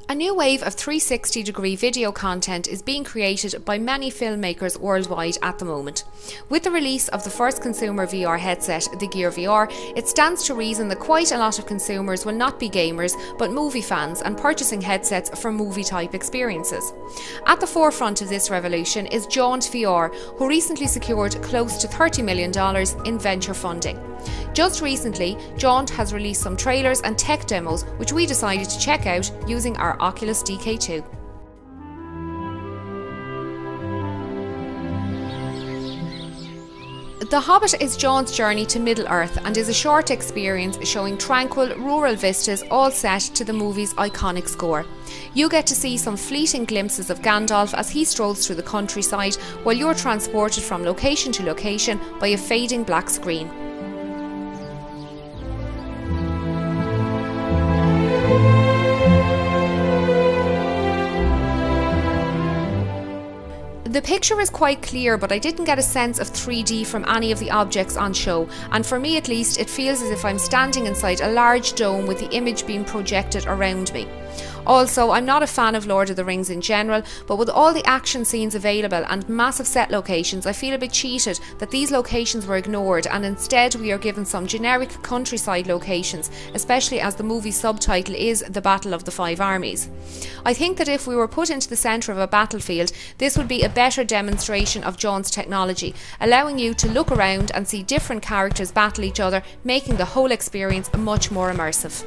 A new wave of 360-degree video content is being created by many filmmakers worldwide at the moment. With the release of the first consumer VR headset, the Gear VR, it stands to reason that quite a lot of consumers will not be gamers but movie fans and purchasing headsets for movie-type experiences. At the forefront of this revolution is Jaunt VR, who recently secured close to $30 million in venture funding. Just recently, Jaunt has released some trailers and tech demos which we decided to check out using our Oculus DK2. The Hobbit is Jaunt's journey to Middle-earth and is a short experience showing tranquil rural vistas all set to the movie's iconic score. You get to see some fleeting glimpses of Gandalf as he strolls through the countryside while you're transported from location to location by a fading black screen. The picture is quite clear, but I didn't get a sense of 3D from any of the objects on show, and for me at least it feels as if I'm standing inside a large dome with the image being projected around me. Also, I'm not a fan of Lord of the Rings in general, but with all the action scenes available and massive set locations, I feel a bit cheated that these locations were ignored and instead we are given some generic countryside locations, especially as the movie's subtitle is The Battle of the Five Armies. I think that if we were put into the centre of a battlefield, this would be a better demonstration of Jaunt's technology, allowing you to look around and see different characters battle each other, making the whole experience much more immersive.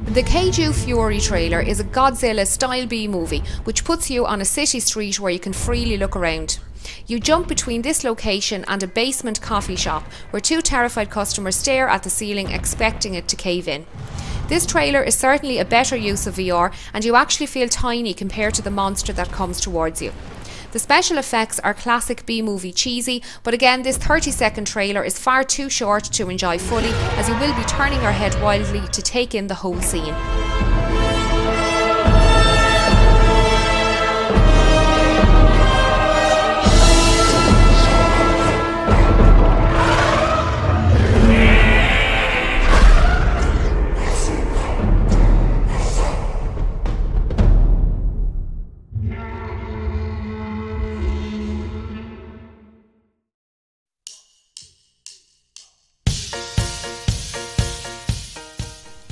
The Kuu Fury trailer is a Godzilla-style B-movie which puts you on a city street where you can freely look around. You jump between this location and a basement coffee shop where two terrified customers stare at the ceiling expecting it to cave in. This trailer is certainly a better use of VR and you actually feel tiny compared to the monster that comes towards you. The special effects are classic B-movie cheesy, but again this 30-second trailer is far too short to enjoy fully, as you will be turning your head wildly to take in the whole scene.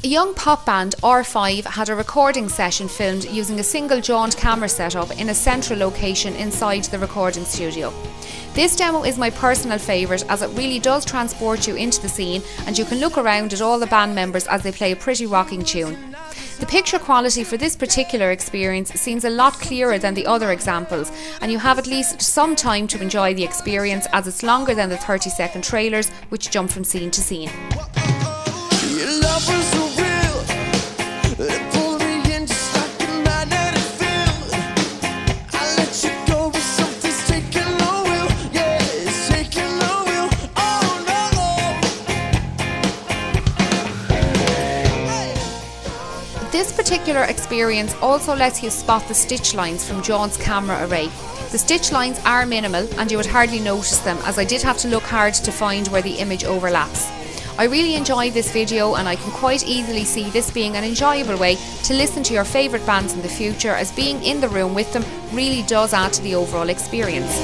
A young pop band, R5, had a recording session filmed using a single Jaunt camera setup in a central location inside the recording studio. This demo is my personal favourite as it really does transport you into the scene and you can look around at all the band members as they play a pretty rocking tune. The picture quality for this particular experience seems a lot clearer than the other examples, and you have at least some time to enjoy the experience as it's longer than the 30-second trailers which jump from scene to scene. This particular experience also lets you spot the stitch lines from Jaunt's camera array. The stitch lines are minimal and you would hardly notice them, as I did have to look hard to find where the image overlaps. I really enjoyed this video and I can quite easily see this being an enjoyable way to listen to your favourite bands in the future, as being in the room with them really does add to the overall experience.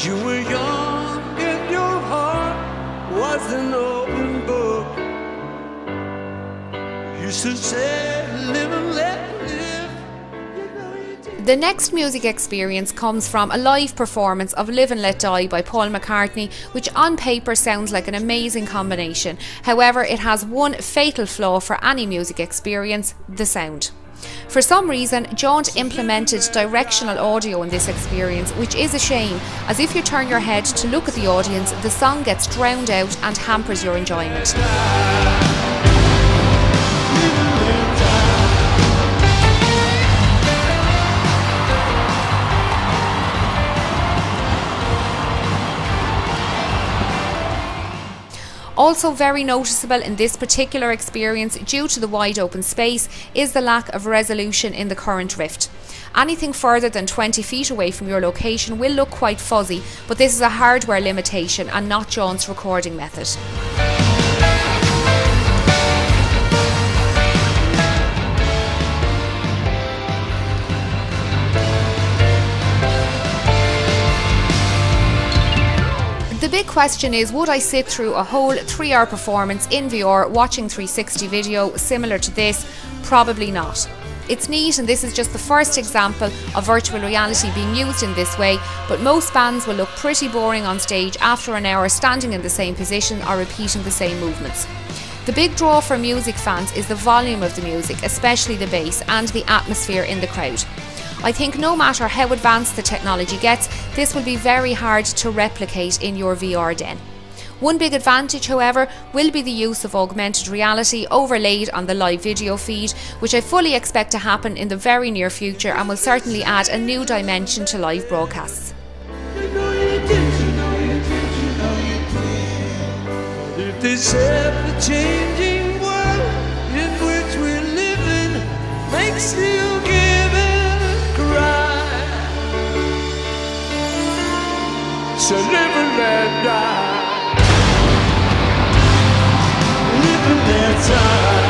You were young and your heart was an open book. You used to say, live and let live. The next music experience comes from a live performance of Live and Let Die by Paul McCartney, which on paper sounds like an amazing combination. However, it has one fatal flaw for any music experience: the sound. For some reason, Jaunt implemented directional audio in this experience, which is a shame, as if you turn your head to look at the audience, the song gets drowned out and hampers your enjoyment. Also very noticeable in this particular experience, due to the wide open space, is the lack of resolution in the current Rift. Anything further than 20 feet away from your location will look quite fuzzy, but this is a hardware limitation and not Jaunt's recording method. The big question is, would I sit through a whole 3-hour performance in VR watching 360 video similar to this? Probably not. It's neat, and this is just the first example of virtual reality being used in this way, but most bands will look pretty boring on stage after an hour standing in the same position or repeating the same movements. The big draw for music fans is the volume of the music, especially the bass, and the atmosphere in the crowd. I think no matter how advanced the technology gets, this will be very hard to replicate in your VR den. One big advantage, however, will be the use of augmented reality overlaid on the live video feed, which I fully expect to happen in the very near future and will certainly add a new dimension to live broadcasts. This ever-changing world in which we're living makes you give and cry. So live and let die. Live and let die.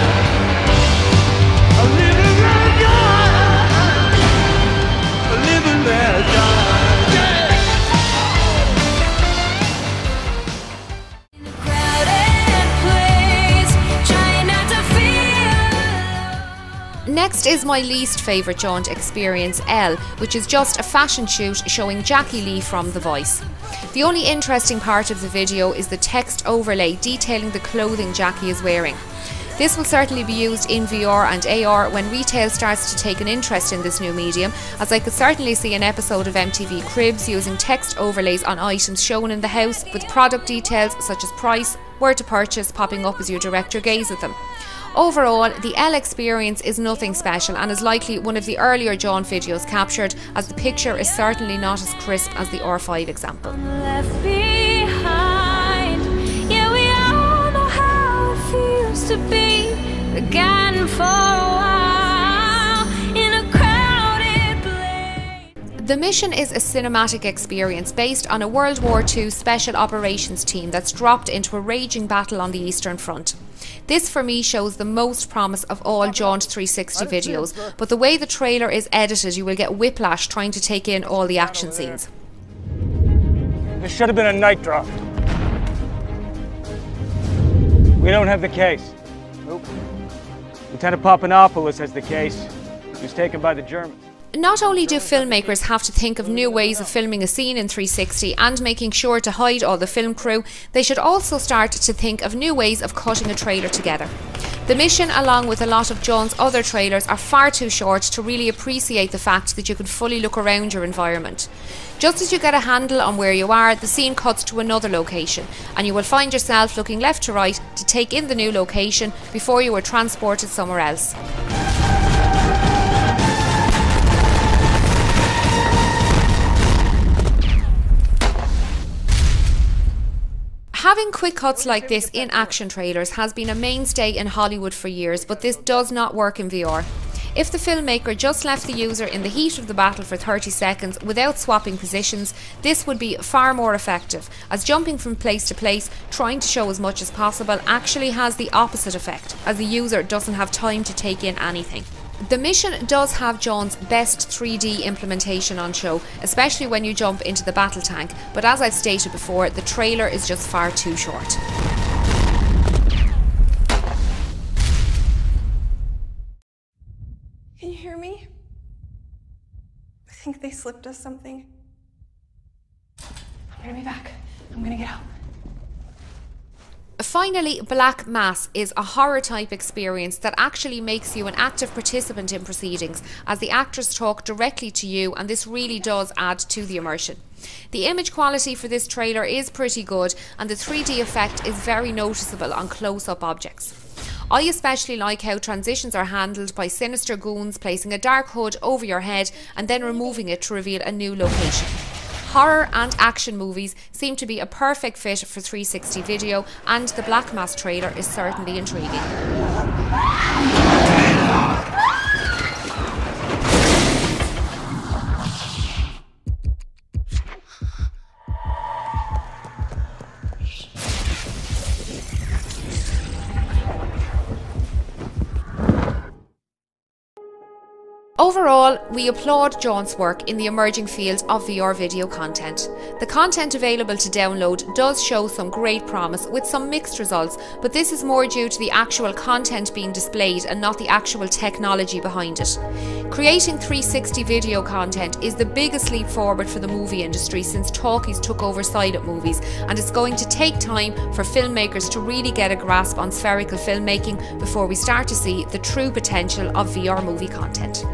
Live and let die. Live and let die. Next is my least favourite Jaunt Experience L, which is just a fashion shoot showing Jackie Lee from The Voice. The only interesting part of the video is the text overlay detailing the clothing Jackie is wearing. This will certainly be used in VR and AR when retail starts to take an interest in this new medium, as I could certainly see an episode of MTV Cribs using text overlays on items shown in the house, with product details such as price, where to purchase popping up as you direct your gaze at them. Overall, the L Experience is nothing special and is likely one of the earlier Jaunt videos captured, as the picture is certainly not as crisp as the R5 example. Left behind. Yeah, we all know how it feels to be forgotten for a while in a crowded place. The mission is a cinematic experience based on a World War II special operations team that's dropped into a raging battle on the Eastern Front. This for me shows the most promise of all Jaunt 360 videos, but the way the trailer is edited, you will get whiplash trying to take in all the action scenes. This should have been a night drop. We don't have the case. Nope. Lieutenant Papanopoulos has the case. He was taken by the Germans. Not only do filmmakers have to think of new ways of filming a scene in 360 and making sure to hide all the film crew, they should also start to think of new ways of cutting a trailer together. The mission, along with a lot of Jaunt's other trailers, are far too short to really appreciate the fact that you can fully look around your environment. Just as you get a handle on where you are, the scene cuts to another location, and you will find yourself looking left to right to take in the new location before you are transported somewhere else. Having quick cuts like this in action trailers has been a mainstay in Hollywood for years, but this does not work in VR. If the filmmaker just left the user in the heat of the battle for 30 seconds without swapping positions, this would be far more effective, as jumping from place to place, trying to show as much as possible, actually has the opposite effect, as the user doesn't have time to take in anything. The mission does have Jaunt's best 3D implementation on show, especially when you jump into the battle tank, but as I've stated before, the trailer is just far too short. Can you hear me? I think they slipped us something. I'm gonna be back. I'm gonna get out. Finally, Black Mass is a horror-type experience that actually makes you an active participant in proceedings, as the actors talk directly to you, and this really does add to the immersion. The image quality for this trailer is pretty good, and the 3D effect is very noticeable on close-up objects. I especially like how transitions are handled by sinister goons placing a dark hood over your head and then removing it to reveal a new location. Horror and action movies seem to be a perfect fit for 360 video, and the Black Mass trailer is certainly intriguing. Overall, we applaud Jaunt's work in the emerging field of VR video content. The content available to download does show some great promise with some mixed results, but this is more due to the actual content being displayed and not the actual technology behind it. Creating 360 video content is the biggest leap forward for the movie industry since talkies took over silent movies, and it's going to take time for filmmakers to really get a grasp on spherical filmmaking before we start to see the true potential of VR movie content.